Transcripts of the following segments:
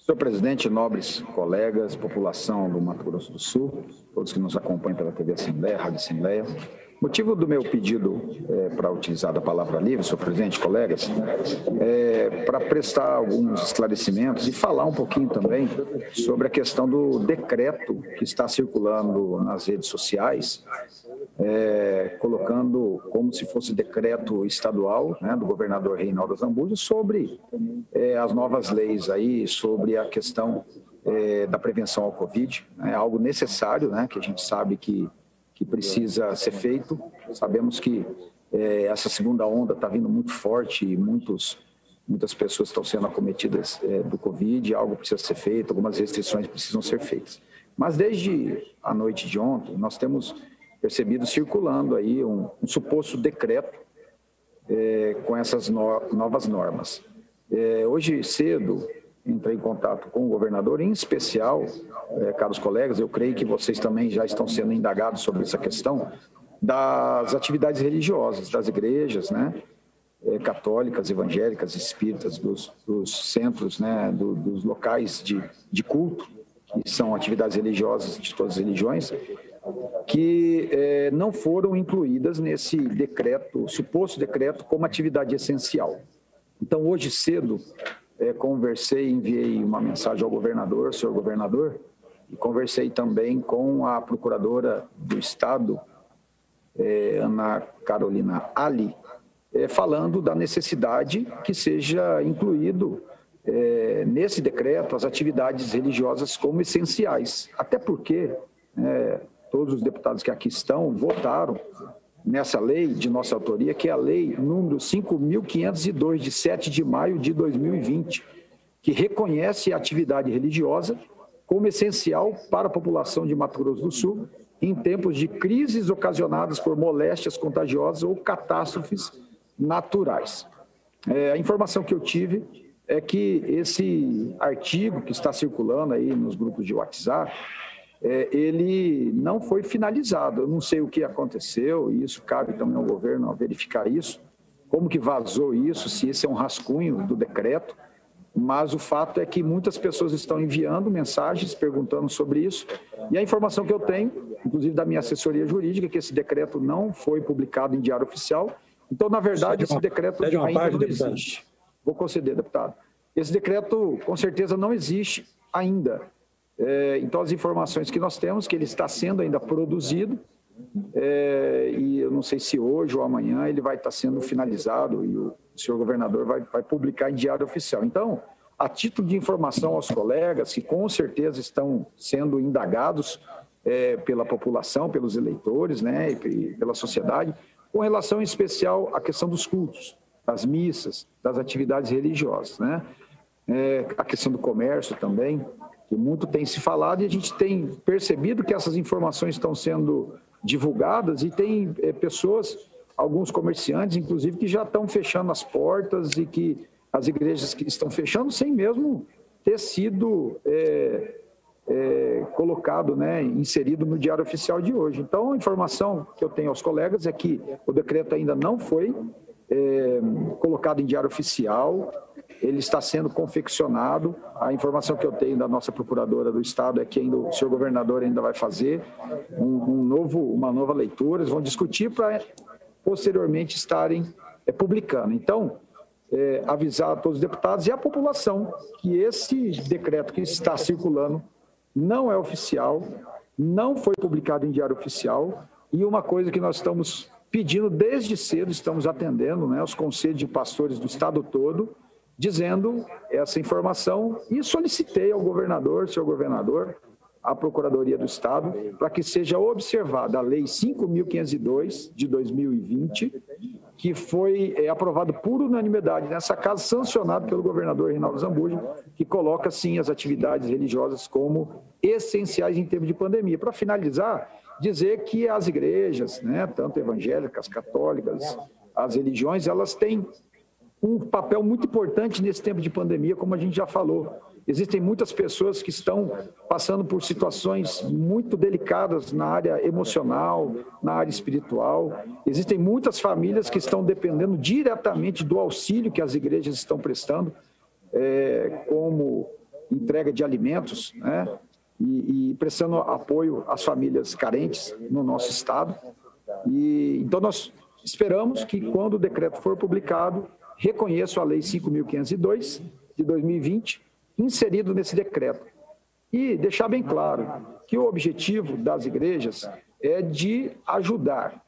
Senhor presidente, nobres colegas, população do Mato Grosso do Sul, todos que nos acompanham pela TV Assembleia, Rádio Assembleia. O motivo do meu pedido para utilizar a palavra livre, senhor presidente, colegas, para prestar alguns esclarecimentos e falar um pouquinho também sobre a questão do decreto que está circulando nas redes sociais, colocando como se fosse decreto estadual, né, do governador Reinaldo Azambuja sobre as novas leis aí, sobre a questão da prevenção ao Covid, né, algo necessário, né, que a gente sabe que precisa ser feito. Sabemos que essa segunda onda está vindo muito forte e muitas pessoas estão sendo acometidas do Covid, algo precisa ser feito, algumas restrições precisam ser feitas. Mas desde a noite de ontem, nós temos percebido circulando aí um suposto decreto com essas novas normas. Hoje cedo, entrei em contato com o governador, em especial, caros colegas, eu creio que vocês também já estão sendo indagados sobre essa questão das atividades religiosas, das igrejas, né, católicas, evangélicas, espíritas, dos centros, né, dos locais de culto, que são atividades religiosas de todas as religiões, que não foram incluídas nesse decreto, suposto decreto, como atividade essencial. Então, hoje cedo, conversei, enviei uma mensagem ao governador, senhor governador, e conversei também com a procuradora do Estado, Ana Carolina Ali, falando da necessidade que seja incluído nesse decreto as atividades religiosas como essenciais. Até porque todos os deputados que aqui estão votaram nessa lei de nossa autoria, que é a lei número 5.502, de 7 de maio de 2020, que reconhece a atividade religiosa como essencial para a população de Mato Grosso do Sul em tempos de crises ocasionadas por moléstias contagiosas ou catástrofes naturais. A informação que eu tive é que esse artigo que está circulando aí nos grupos de WhatsApp, ele não foi finalizado. Eu não sei o que aconteceu, e isso cabe também ao governo verificar isso, como que vazou isso, se esse é um rascunho do decreto, mas o fato é que muitas pessoas estão enviando mensagens perguntando sobre isso, e a informação que eu tenho, inclusive da minha assessoria jurídica, é que esse decreto não foi publicado em diário oficial. Então, na verdade, esse decreto ainda não existe. Vou conceder, deputado. Esse decreto, com certeza, não existe ainda. Então, as informações que nós temos, que ele está sendo ainda produzido, e eu não sei se hoje ou amanhã ele vai estar sendo finalizado e o senhor governador vai publicar em diário oficial. Então, a título de informação aos colegas, que com certeza estão sendo indagados pela população, pelos eleitores, né, e pela sociedade, com relação em especial à questão dos cultos, das missas, das atividades religiosas, né? A questão do comércio também, que muito tem se falado, e a gente tem percebido que essas informações estão sendo divulgadas e tem pessoas, alguns comerciantes, inclusive, que já estão fechando as portas e que as igrejas que estão fechando sem mesmo ter sido colocado, né, inserido no diário oficial de hoje. Então, a informação que eu tenho aos colegas é que o decreto ainda não foi colocado em diário oficial, ele está sendo confeccionado. A informação que eu tenho da nossa procuradora do Estado é que ainda o senhor governador ainda vai fazer uma nova leitura, eles vão discutir para posteriormente estarem publicando. Então, avisar a todos os deputados e a população que esse decreto que está circulando não é oficial, não foi publicado em diário oficial, e uma coisa que nós estamos pedindo desde cedo, estamos atendendo, né, os conselhos de pastores do estado todo, dizendo essa informação, e solicitei ao governador, senhor governador, à Procuradoria do Estado, para que seja observada a Lei 5.502 de 2020, que foi aprovado por unanimidade nessa casa, sancionado pelo governador Reinaldo Azambuja, que coloca, sim, as atividades religiosas como essenciais em tempo de pandemia. Para finalizar, dizer que as igrejas, né, tanto evangélicas, católicas, as religiões, elas têm um papel muito importante nesse tempo de pandemia, como a gente já falou. Existem muitas pessoas que estão passando por situações muito delicadas na área emocional, na área espiritual. Existem muitas famílias que estão dependendo diretamente do auxílio que as igrejas estão prestando, como entrega de alimentos, né? E prestando apoio às famílias carentes no nosso estado. E então nós esperamos que, quando o decreto for publicado, reconheça a Lei 5.502 de 2020 inserido nesse decreto. E deixar bem claro que o objetivo das igrejas é de ajudar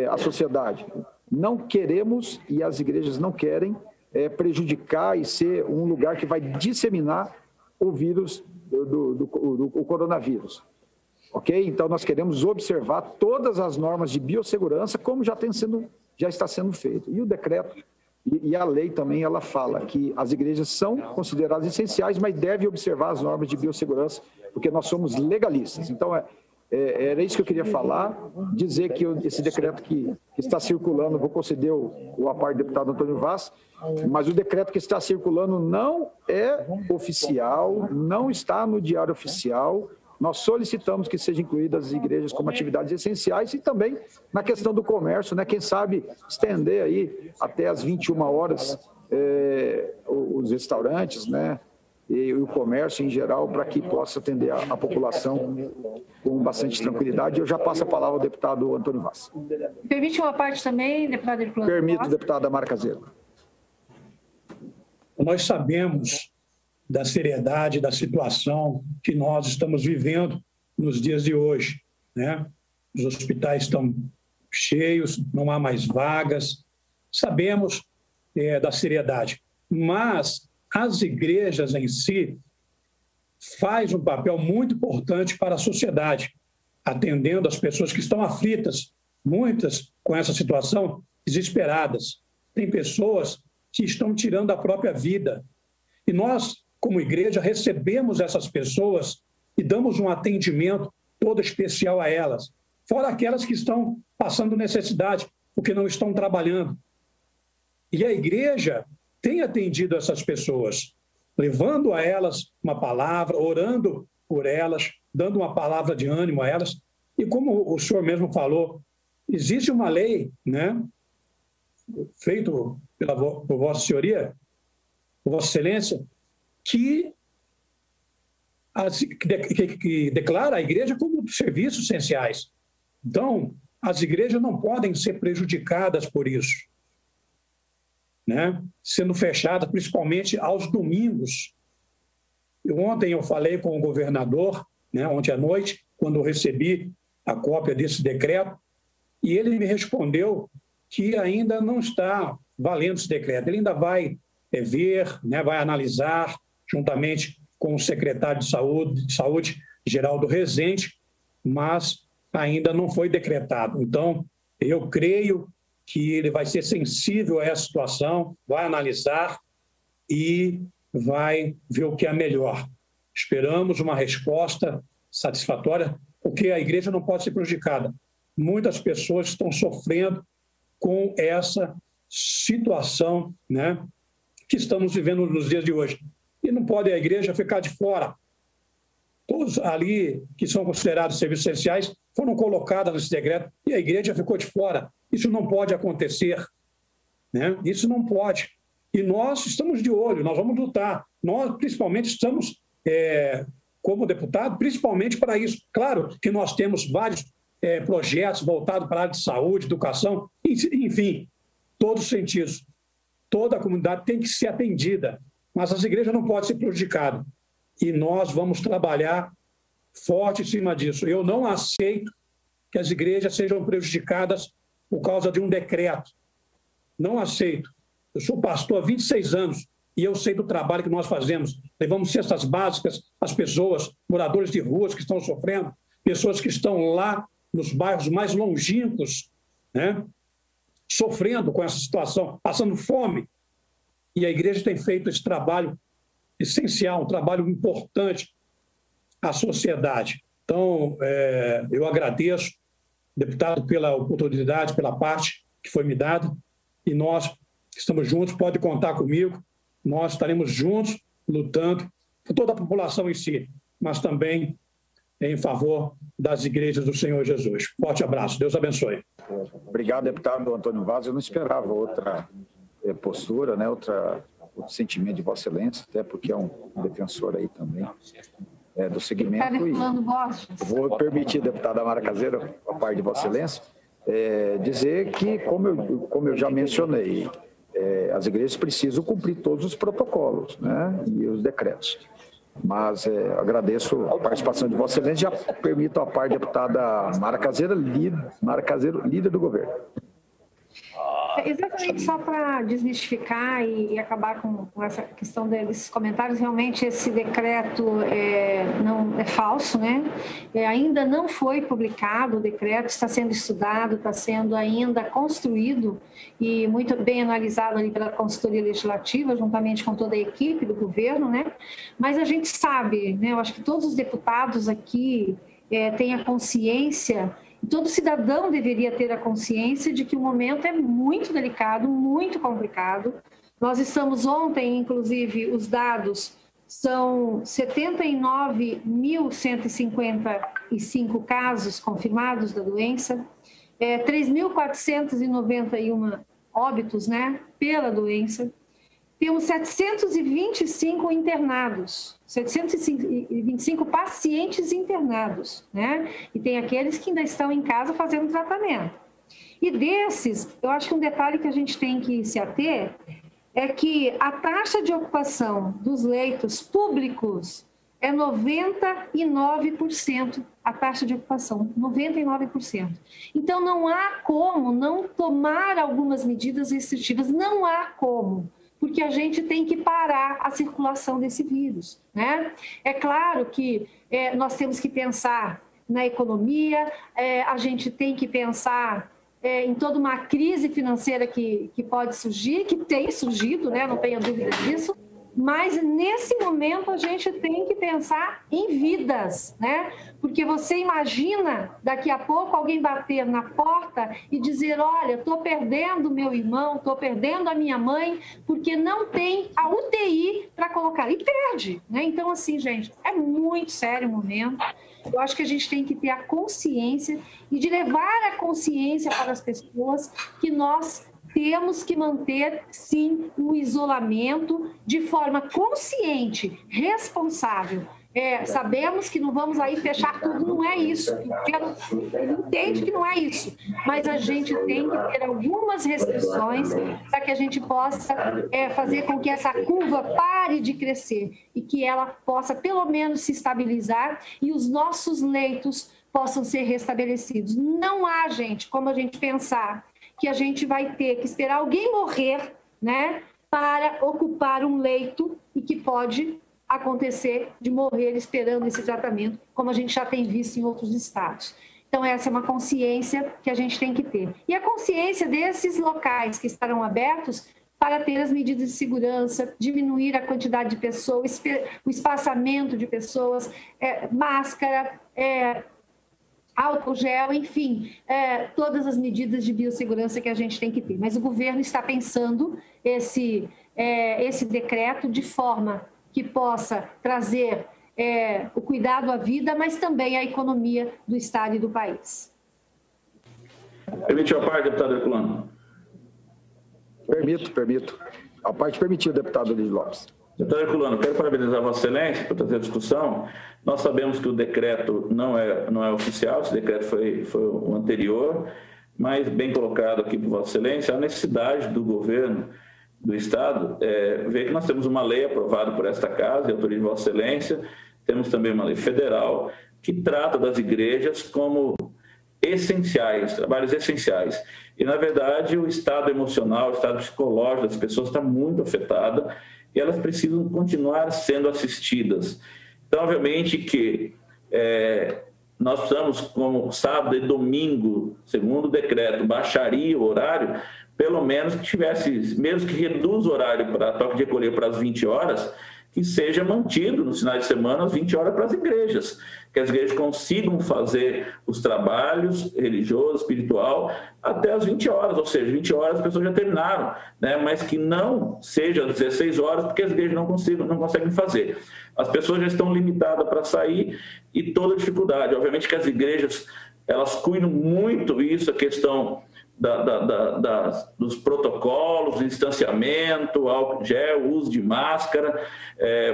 a sociedade. Não queremos, e as igrejas não querem, prejudicar e ser um lugar que vai disseminar o vírus do coronavírus. Ok? Então, nós queremos observar todas as normas de biossegurança, como já está sendo feito. E o decreto e a lei também, ela fala que as igrejas são consideradas essenciais, mas devem observar as normas de biossegurança, porque nós somos legalistas. Então, era isso que eu queria falar, dizer que esse decreto que está circulando, vou conceder a parte do deputado Antônio Vaz, mas o decreto que está circulando não é oficial, não está no Diário Oficial. Nós solicitamos que sejam incluídas as igrejas como atividades essenciais e também na questão do comércio, né? Quem sabe estender aí até as 21 horas os restaurantes, né? E o comércio em geral, para que possa atender a população com bastante tranquilidade. Eu já passo a palavra ao deputado Antônio Vaz. Permite uma parte também, deputado Herculano? Permito, deputada Mara Caseiro. Nós sabemos da seriedade da situação que nós estamos vivendo nos dias de hoje, né? Os hospitais estão cheios, não há mais vagas. Sabemos da seriedade, mas as igrejas em si fazem um papel muito importante para a sociedade, atendendo as pessoas que estão aflitas, muitas com essa situação, desesperadas. Tem pessoas que estão tirando a própria vida. E nós, como igreja, recebemos essas pessoas e damos um atendimento todo especial a elas, fora aquelas que estão passando necessidade, porque não estão trabalhando. E a igreja tem atendido essas pessoas, levando a elas uma palavra, orando por elas, dando uma palavra de ânimo a elas. E como o senhor mesmo falou, existe uma lei, né, feito por Vossa Senhoria, por Vossa Excelência, que declara a igreja como serviços essenciais. Então, as igrejas não podem ser prejudicadas por isso, né? Sendo fechadas principalmente aos domingos. Ontem eu falei com o governador, né, ontem à noite, quando eu recebi a cópia desse decreto, e ele me respondeu que ainda não está valendo esse decreto. Ele ainda vai ver, né, vai analisar, juntamente com o secretário de Saúde, Geraldo Rezende, mas ainda não foi decretado. Então, eu creio que ele vai ser sensível a essa situação, vai analisar e vai ver o que é melhor. Esperamos uma resposta satisfatória, porque a igreja não pode ser prejudicada. Muitas pessoas estão sofrendo com essa situação, né, que estamos vivendo nos dias de hoje. E não pode a igreja ficar de fora. Todos ali que são considerados serviços essenciais foram colocados nesse decreto e a igreja ficou de fora. Isso não pode acontecer, né? Isso não pode. E nós estamos de olho, nós vamos lutar. Nós, principalmente, estamos, como deputado, principalmente para isso. Claro que nós temos vários projetos voltados para a área de saúde, educação, enfim, todos os sentidos. Toda a comunidade tem que ser atendida, mas as igrejas não podem ser prejudicadas. E nós vamos trabalhar forte em cima disso. Eu não aceito que as igrejas sejam prejudicadas por causa de um decreto. Não aceito. Eu sou pastor há 26 anos e eu sei do trabalho que nós fazemos. Levamos cestas básicas às pessoas, moradores de ruas que estão sofrendo, pessoas que estão lá nos bairros mais longínquos, né, sofrendo com essa situação, passando fome. E a igreja tem feito esse trabalho essencial, um trabalho importante à sociedade. Então, eu agradeço, deputado, pela oportunidade, pela parte que foi me dada, e nós estamos juntos, pode contar comigo, nós estaremos juntos, lutando por toda a população em si, mas também em favor das igrejas do Senhor Jesus. Forte abraço, Deus abençoe. Obrigado, deputado Antônio Vaz. Eu não esperava outra postura, né, o sentimento de Vossa Excelência, até porque é um defensor aí também do segmento. E vou permitir, deputada Mara Caseira, a parte de Vossa Excelência, dizer que, como eu já mencionei, as igrejas precisam cumprir todos os protocolos, né, e os decretos. Mas agradeço a participação de Vossa Excelência. Já permito a parte da deputada Mara Caseira, líder do governo. Exatamente, só para desmistificar e acabar com essa questão desses comentários, realmente esse decreto não é falso, né? Ainda não foi publicado o decreto, está sendo estudado, está sendo ainda construído e muito bem analisado ali pela consultoria legislativa, juntamente com toda a equipe do governo, né? Mas a gente sabe, né? Eu acho que todos os deputados aqui têm a consciência. Todo cidadão deveria ter a consciência de que o momento é muito delicado, muito complicado. Nós estamos ontem, inclusive, os dados são 79.155 casos confirmados da doença, 3.491 óbitos, né, pela doença. Temos 725 internados, 725 pacientes internados, né? E tem aqueles que ainda estão em casa fazendo tratamento. E desses, eu acho que um detalhe que a gente tem que se ater é que a taxa de ocupação dos leitos públicos é 99%, a taxa de ocupação, 99%. Então, não há como não tomar algumas medidas restritivas, não há como. Porque a gente tem que parar a circulação desse vírus, né? É claro que nós temos que pensar na economia, a gente tem que pensar em toda uma crise financeira que pode surgir, que tem surgido, né? Não tenha dúvida disso, mas nesse momento a gente tem que pensar em vidas, né? Porque você imagina daqui a pouco alguém bater na porta e dizer, olha, estou perdendo meu irmão, estou perdendo a minha mãe, porque não tem a UTI para colocar. E perde, né? Então, assim, gente, é muito sério o momento. Eu acho que a gente tem que ter a consciência e de levar a consciência para as pessoas que nós temos que manter, sim, o isolamento de forma consciente, responsável. Sabemos que não vamos aí fechar tudo, não é isso. Entende que não é isso. Mas a gente tem que ter algumas restrições para que a gente possa fazer com que essa curva pare de crescer e que ela possa, pelo menos, se estabilizar e os nossos leitos possam ser restabelecidos. Não há, gente, como a gente pensar que a gente vai ter que esperar alguém morrer, né, para ocupar um leito e que pode acontecer de morrer esperando esse tratamento, como a gente já tem visto em outros estados. Então, essa é uma consciência que a gente tem que ter. E a consciência desses locais que estarão abertos para ter as medidas de segurança, diminuir a quantidade de pessoas, o espaçamento de pessoas, máscara, álcool gel, enfim, todas as medidas de biossegurança que a gente tem que ter. Mas o governo está pensando esse decreto de forma que possa trazer o cuidado à vida, mas também à economia do Estado e do país. Permite a parte, deputado Herculano? Permito. A parte permitida, deputado Luiz Lopes. Deputado Herculano, quero parabenizar a Vossa Excelência por trazer a discussão. Nós sabemos que o decreto não é oficial, esse decreto foi o anterior, mas bem colocado aqui por Vossa Excelência, a necessidade do governo do Estado ver que nós temos uma lei aprovada por esta Casa, de autoria de Vossa Excelência, temos também uma lei federal que trata das igrejas como essenciais, trabalhos essenciais. E, na verdade, o estado emocional, o estado psicológico das pessoas está muito afetado e elas precisam continuar sendo assistidas. Então, obviamente que nós precisamos, como sábado e domingo, segundo o decreto, baixaria o horário, pelo menos que tivesse, mesmo que reduza o horário para toque de recolher para as 20 horas, que seja mantido nos finais de semana às 20 horas para as igrejas, que as igrejas consigam fazer os trabalhos religioso, espiritual, até as 20 horas, ou seja, 20 horas as pessoas já terminaram, né? Mas que não seja às 16 horas, porque as igrejas não conseguem fazer. As pessoas já estão limitadas para sair e toda dificuldade. Obviamente que as igrejas, elas cuidam muito isso, a questão dos protocolos, distanciamento, álcool gel, uso de máscara.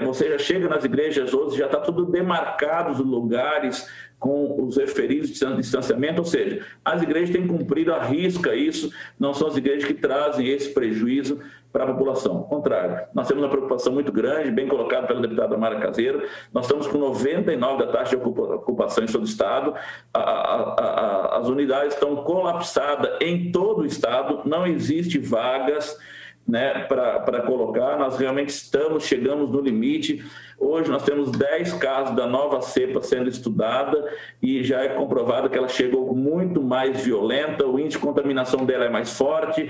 Você já chega nas igrejas hoje, já está tudo demarcado os lugares com os referidos de distanciamento, ou seja, as igrejas têm cumprido à risca isso, não são as igrejas que trazem esse prejuízo para a população. Ao contrário, nós temos uma preocupação muito grande, bem colocada pela deputada Mara Caseiro, nós estamos com 99% da taxa de ocupação em todo o estado, as unidades estão colapsadas em todo o estado, não existe vagas, né, para colocar, nós realmente chegamos no limite. Hoje nós temos 10 casos da nova cepa sendo estudada e já é comprovado que ela chegou muito mais violenta, o índice de contaminação dela é mais forte,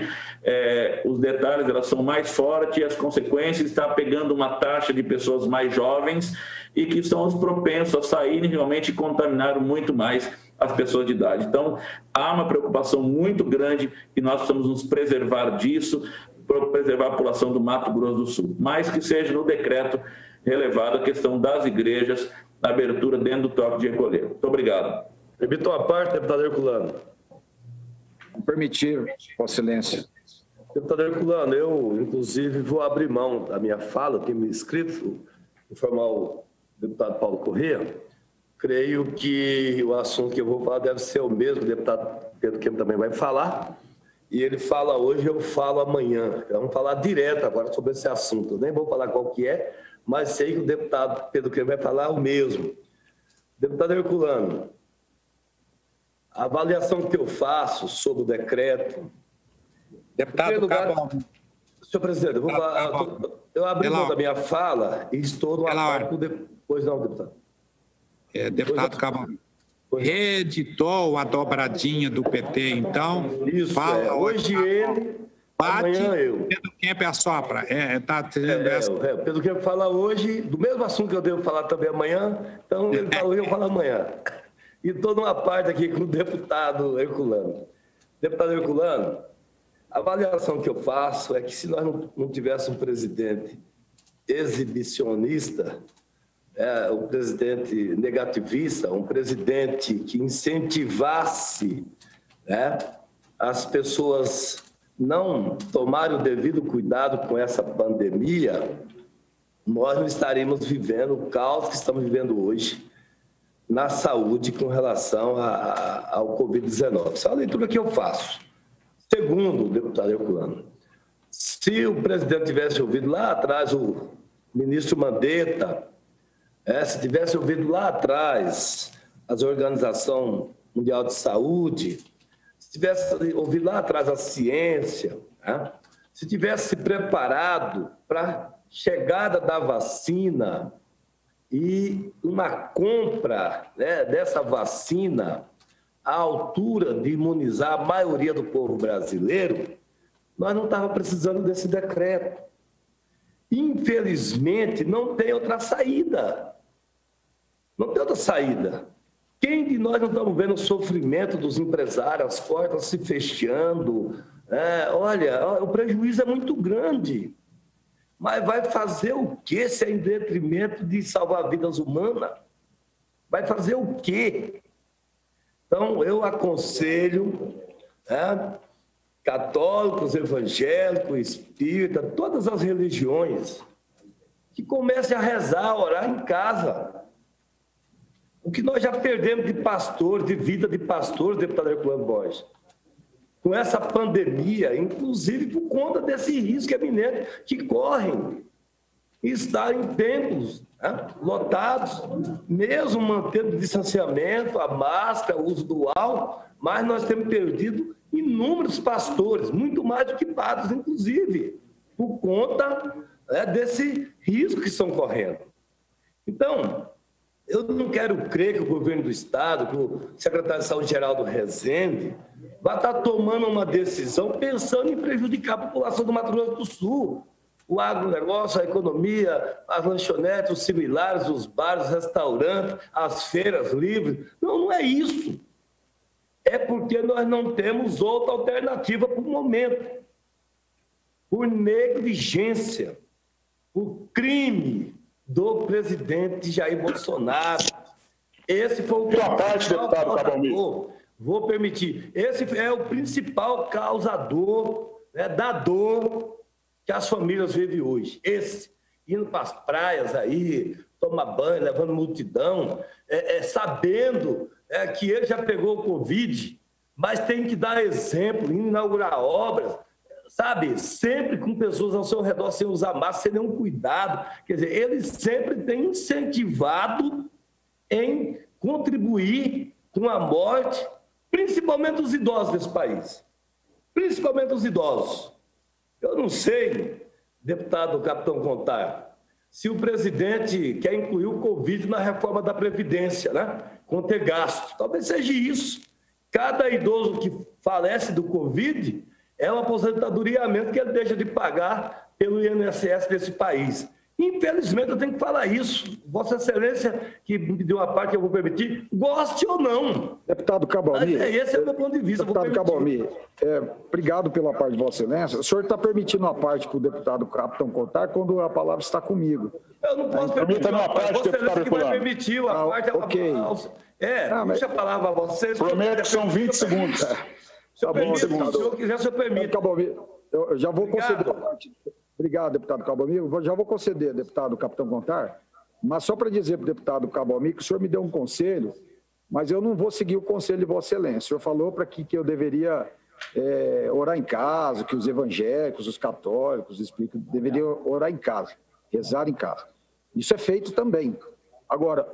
os detalhes elas são mais fortes e as consequências está pegando uma taxa de pessoas mais jovens e que são os propensos a saírem realmente e contaminar muito mais as pessoas de idade. Então, há uma preocupação muito grande e nós precisamos nos preservar disso, para preservar a população do Mato Grosso do Sul, mas que seja no decreto relevada a questão das igrejas, na abertura dentro do toque de recolher. Muito obrigado. Permitam a parte, deputado Herculano. Permitir, Vossa Excelência. Deputado Herculano, eu, inclusive, vou abrir mão da minha fala, tenho me inscrito, informar o deputado Paulo Corrêa. Creio que o assunto que eu vou falar deve ser o mesmo, o deputado Pedro Kemp também vai falar. E ele fala hoje, eu falo amanhã. Vamos falar direto agora sobre esse assunto. Eu nem vou falar qual que é, mas sei que o deputado Pedro Kemp vai falar o mesmo. Deputado Herculano, a avaliação que eu faço sobre o decreto... Deputado lugar, senhor presidente, eu abri mão da minha fala e estou no acordo depois não, deputado. Deputado Cabral, reeditou a dobradinha do PT, então. Isso, fala, hoje ele, bate, amanhã eu. Pedro Kemp assopra. Pedro Kemp fala hoje, do mesmo assunto que eu devo falar também amanhã, então ele fala hoje, eu falo amanhã. E estou numa parte aqui com o deputado Herculano. Deputado Herculano, a avaliação que eu faço é que se nós não tivéssemos um presidente exibicionista, um presidente negativista, um presidente que incentivasse, né, as pessoas não tomarem o devido cuidado com essa pandemia, nós não estaríamos vivendo o caos que estamos vivendo hoje na saúde com relação ao Covid-19. Essa é a leitura que eu faço. Segundo, deputado Herculano, se o presidente tivesse ouvido lá atrás o ministro Mandetta, se tivesse ouvido lá atrás a Organização Mundial de Saúde, se tivesse ouvido lá atrás a ciência, né? Se tivesse se preparado para a chegada da vacina e uma compra, né, dessa vacina à altura de imunizar a maioria do povo brasileiro, nós não estávamos precisando desse decreto. Infelizmente, não tem outra saída. Não tem outra saída. Quem de nós não estamos vendo o sofrimento dos empresários, as portas se fechando? Olha, o prejuízo é muito grande. Mas vai fazer o quê se é em detrimento de salvar vidas humanas? Vai fazer o quê? Então, eu aconselho, católicos, evangélicos, espíritas, todas as religiões, que comecem a rezar, a orar em casa. O que nós já perdemos de pastor, de vida de pastor, deputado Herculano Borges, com essa pandemia, inclusive por conta desse risco eminente que correm e estar em templos, né, lotados, mesmo mantendo o distanciamento, a máscara, o uso do álcool, mas nós temos perdido inúmeros pastores, muito mais do que padres, inclusive, por conta, né, desse risco que estão correndo. Então, eu não quero crer que o governo do Estado, que o secretário de Saúde, Geraldo Rezende, vai estar tomando uma decisão pensando em prejudicar a população do Mato Grosso do Sul, o agronegócio, a economia, as lanchonetes, os similares, os bares, os restaurantes, as feiras livres. Não, não é isso. É porque nós não temos outra alternativa para o momento. Por negligência, por crime do presidente Jair Bolsonaro. Esse foi o Boa tarde, deputado Cabalmi. Vou permitir. Esse é o principal causador, né, da dor que as famílias vivem hoje. Esse, indo para as praias aí, tomar banho, levando multidão, sabendo que ele já pegou o Covid, mas tem que dar exemplo, inaugurar obras, sabe? Sempre com pessoas ao seu redor, sem usar máscara, sem nenhum cuidado. Quer dizer, ele sempre tem incentivado em contribuir com a morte, principalmente os idosos desse país. Principalmente os idosos. Eu não sei, deputado Capitão Contar, se o presidente quer incluir o Covid na reforma da Previdência, né? Conter gasto. Talvez seja isso. Cada idoso que falece do Covid é uma aposentadoria que ele deixa de pagar pelo INSS desse país. Infelizmente, eu tenho que falar isso. Vossa Excelência, que me deu uma parte que eu vou permitir, goste ou não. Deputado Cabalmi. Esse é o meu ponto de vista. Deputado Cabalmi, obrigado pela parte de Vossa Excelência. O senhor está permitindo uma parte para o deputado Capitão Contar quando a palavra está comigo. Eu não posso permitir uma parte, Vossa Excelência que vai permitir a parte. Ok. Deixa a palavra a Vossa Excelência. Prometo que são 20 segundos. Se o senhor quiser, o senhor permite. Cabalmi, eu já vou conceder a parte. Obrigado, deputado Cabalmi. Eu já vou conceder, deputado Capitão Contar, mas só para dizer para o deputado Cabalmi que o senhor me deu um conselho, mas eu não vou seguir o conselho de Vossa Excelência. O senhor falou para que eu deveria orar em casa, que os evangélicos, os católicos, deveriam orar em casa, rezar em casa. Isso é feito também. Agora,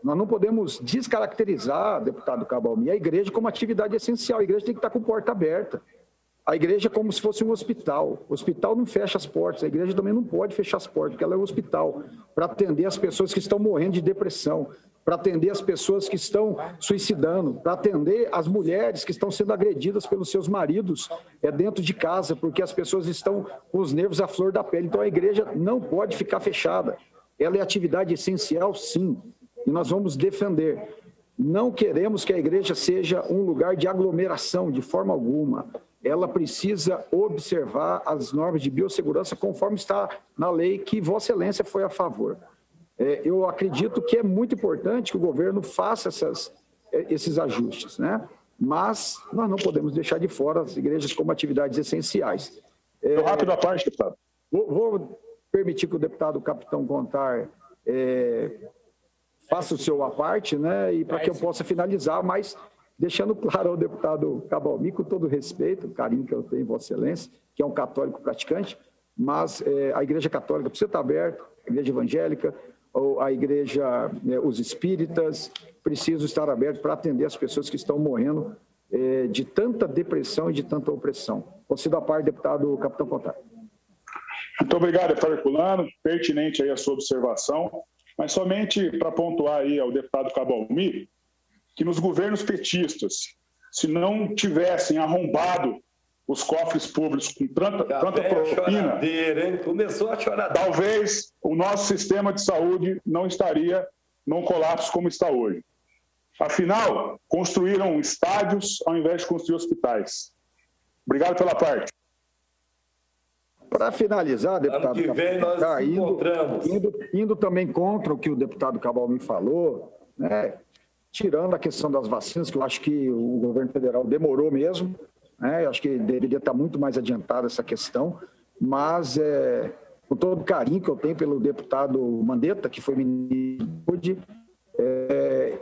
nós não podemos descaracterizar, deputado Cabalmi, a igreja como atividade essencial. A igreja tem que estar com porta aberta. A igreja é como se fosse um hospital. O hospital não fecha as portas, a igreja também não pode fechar as portas, porque ela é um hospital, para atender as pessoas que estão morrendo de depressão, para atender as pessoas que estão suicidando, para atender as mulheres que estão sendo agredidas pelos seus maridos dentro de casa, porque as pessoas estão com os nervos à flor da pele. Então a igreja não pode ficar fechada. Ela é atividade essencial, sim, e nós vamos defender. Não queremos que a igreja seja um lugar de aglomeração, de forma alguma. Ela precisa observar as normas de biossegurança conforme está na lei que Vossa Excelência foi a favor. Eu acredito que é muito importante que o governo faça esses ajustes, né? Mas nós não podemos deixar de fora as igrejas como atividades essenciais. Rápido a parte, deputado. Vou permitir que o deputado Capitão Contar faça o seu à parte, né? E para que eu possa finalizar, mas deixando claro ao deputado Cabalmi, com todo o respeito, o carinho que eu tenho em Vossa Excelência, que é um católico praticante, mas a Igreja Católica precisa estar aberta, a Igreja Evangélica, ou a Igreja, os espíritas, precisam estar abertos para atender as pessoas que estão morrendo de tanta depressão e de tanta opressão. Concedo a parte, deputado Capitão Contar. Muito obrigado, deputado Herculano, pertinente aí a sua observação, mas somente para pontuar aí ao deputado Cabalmi, que nos governos petistas, se não tivessem arrombado os cofres públicos com tanta propina, começou a chorar. Talvez o nosso sistema de saúde não estaria num colapso como está hoje. Afinal, construíram estádios ao invés de construir hospitais. Obrigado pela parte. Para finalizar, deputado, ano que vem nós nos encontramos. Indo também contra o que o deputado Cabalmi falou, né? Tirando a questão das vacinas, que eu acho que o governo federal demorou mesmo, né? Eu acho que deveria estar muito mais adiantada essa questão, mas com todo o carinho que eu tenho pelo deputado Mandetta, que foi ministro,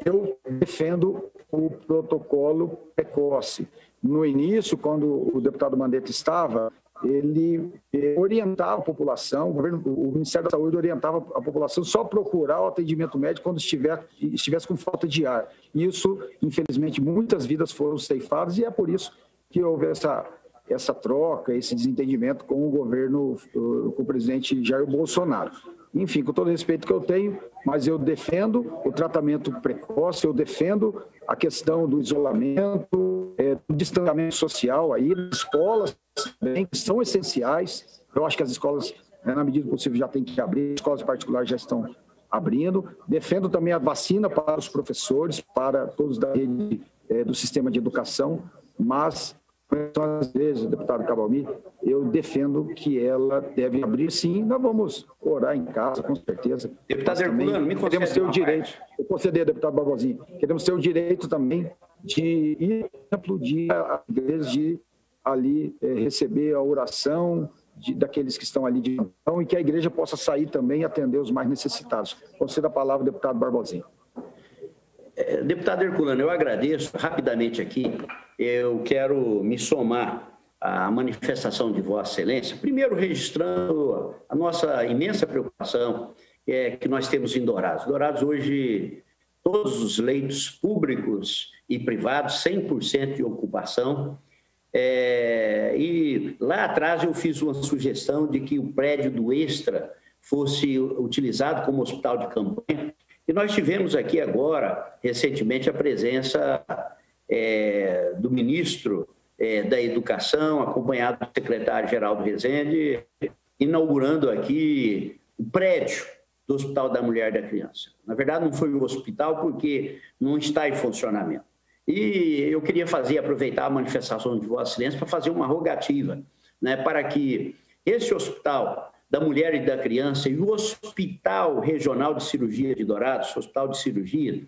eu defendo o protocolo precoce. No início, quando o deputado Mandetta estava, ele orientava a população, o Ministério da Saúde orientava a população só procurar o atendimento médico quando estivesse com falta de ar. Isso, infelizmente, muitas vidas foram ceifadas e é por isso que houve essa troca, esse desentendimento com o governo, com o presidente Jair Bolsonaro. Enfim, com todo o respeito que eu tenho, mas eu defendo o tratamento precoce, eu defendo a questão do isolamento, do distanciamento social aí, das escolas também, que são essenciais. Eu acho que as escolas, na medida do possível, já têm que abrir, as escolas particulares já estão abrindo. Defendo também a vacina para os professores, para todos da rede do sistema de educação, mas às vezes, deputado Cabalmi, eu defendo que ela deve abrir sim. Nós vamos orar em casa, com certeza. Deputado Herculano, me concede ter o direito. proceder, deputado Barbosinha. Queremos ter o direito também de ir, por exemplo, de ali receber a oração daqueles que estão ali de oração e que a igreja possa sair também e atender os mais necessitados. Conceda a palavra ao deputado Barbosinha. Deputado Herculano, eu agradeço rapidamente aqui. Eu quero me somar à manifestação de Vossa Excelência, primeiro registrando a nossa imensa preocupação que nós temos em Dourados. Dourados hoje, todos os leitos públicos e privados, 100% de ocupação. E lá atrás eu fiz uma sugestão de que o prédio do Extra fosse utilizado como hospital de campanha. E nós tivemos aqui agora, recentemente, a presença do ministro da Educação, acompanhado do secretário-geral do Rezende, inaugurando aqui o prédio do Hospital da Mulher e da Criança. Na verdade, não foi o hospital porque não está em funcionamento. E eu queria aproveitar a manifestação de Vossa Excelência para fazer uma rogativa, né, para que esse Hospital da Mulher e da Criança e o Hospital Regional de Cirurgia de Dourados, Hospital de Cirurgia,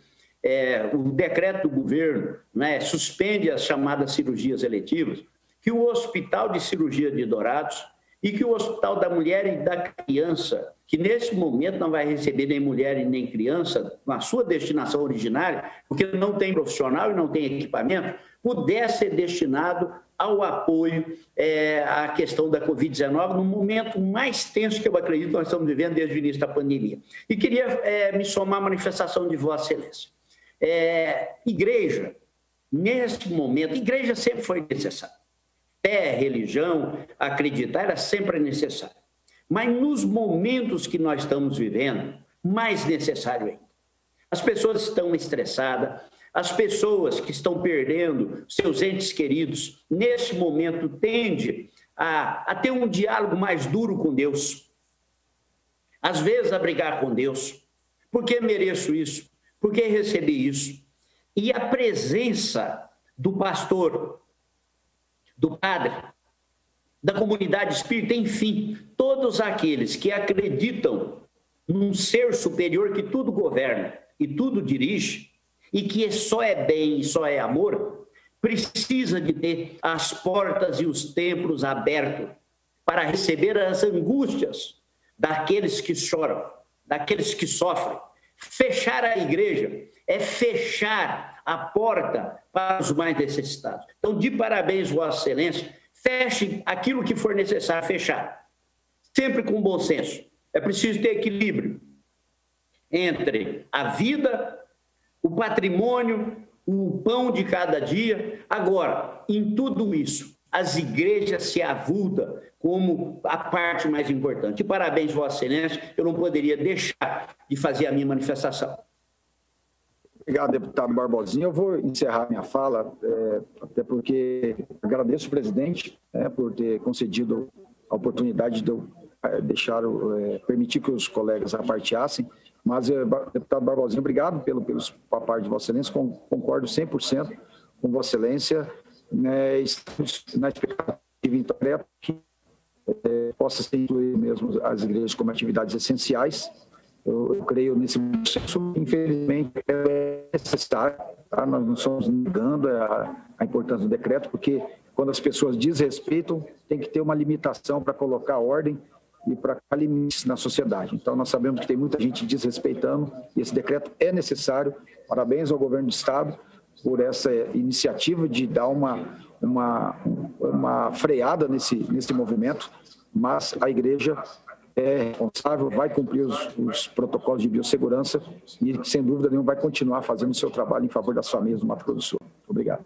o decreto do governo, né, suspende as chamadas cirurgias eletivas, que o Hospital de Cirurgia de Dourados e que o Hospital da Mulher e da Criança, que nesse momento não vai receber nem mulher e nem criança, na sua destinação originária, porque não tem profissional e não tem equipamento, pudesse ser destinado ao apoio à questão da Covid-19, no momento mais tenso que eu acredito que nós estamos vivendo desde o início da pandemia. E queria me somar à manifestação de Vossa Excelência. Igreja, nesse momento, igreja sempre foi necessária. Fé, religião, acreditar era sempre necessário. Mas nos momentos que nós estamos vivendo, mais necessário ainda. As pessoas estão estressadas, as pessoas que estão perdendo seus entes queridos, nesse momento, tendem a ter um diálogo mais duro com Deus. Às vezes, a brigar com Deus. Por que mereço isso? Por que recebi isso? E a presença do pastor, do padre, da comunidade espírita, enfim, todos aqueles que acreditam num ser superior que tudo governa e tudo dirige, e que só é bem e só é amor, precisa de ter as portas e os templos abertos para receber as angústias daqueles que choram, daqueles que sofrem. Fechar a igreja é fechar a porta para os mais necessitados. Então, de parabéns, Vossa Excelência, feche aquilo que for necessário fechar, sempre com bom senso. É preciso ter equilíbrio entre a vida, o patrimônio, o pão de cada dia. Agora, em tudo isso, as igrejas se avultam como a parte mais importante. E parabéns, Vossa Excelência, eu não poderia deixar de fazer a minha manifestação. Obrigado, deputado Barbosinha. Eu vou encerrar minha fala, até porque agradeço o presidente por ter concedido a oportunidade de eu permitir que os colegas aparteassem. Mas, deputado Barbosinha, obrigado pelo papel de Vossa Excelência, concordo 100% com Vossa Excelência, estamos na expectativa em Vitória que possa ser incluído mesmo as igrejas como atividades essenciais. Eu creio nesse processo, infelizmente, é necessário, tá? Nós não estamos negando a importância do decreto, porque quando as pessoas desrespeitam, tem que ter uma limitação para colocar ordem e para limites na sociedade. Então, nós sabemos que tem muita gente desrespeitando e esse decreto é necessário. Parabéns ao governo do Estado por essa iniciativa de dar uma freada nesse movimento, mas a igreja é responsável, vai cumprir os protocolos de biossegurança e, sem dúvida nenhuma, vai continuar fazendo o seu trabalho em favor das famílias do Mato Grosso do Sul. Obrigado.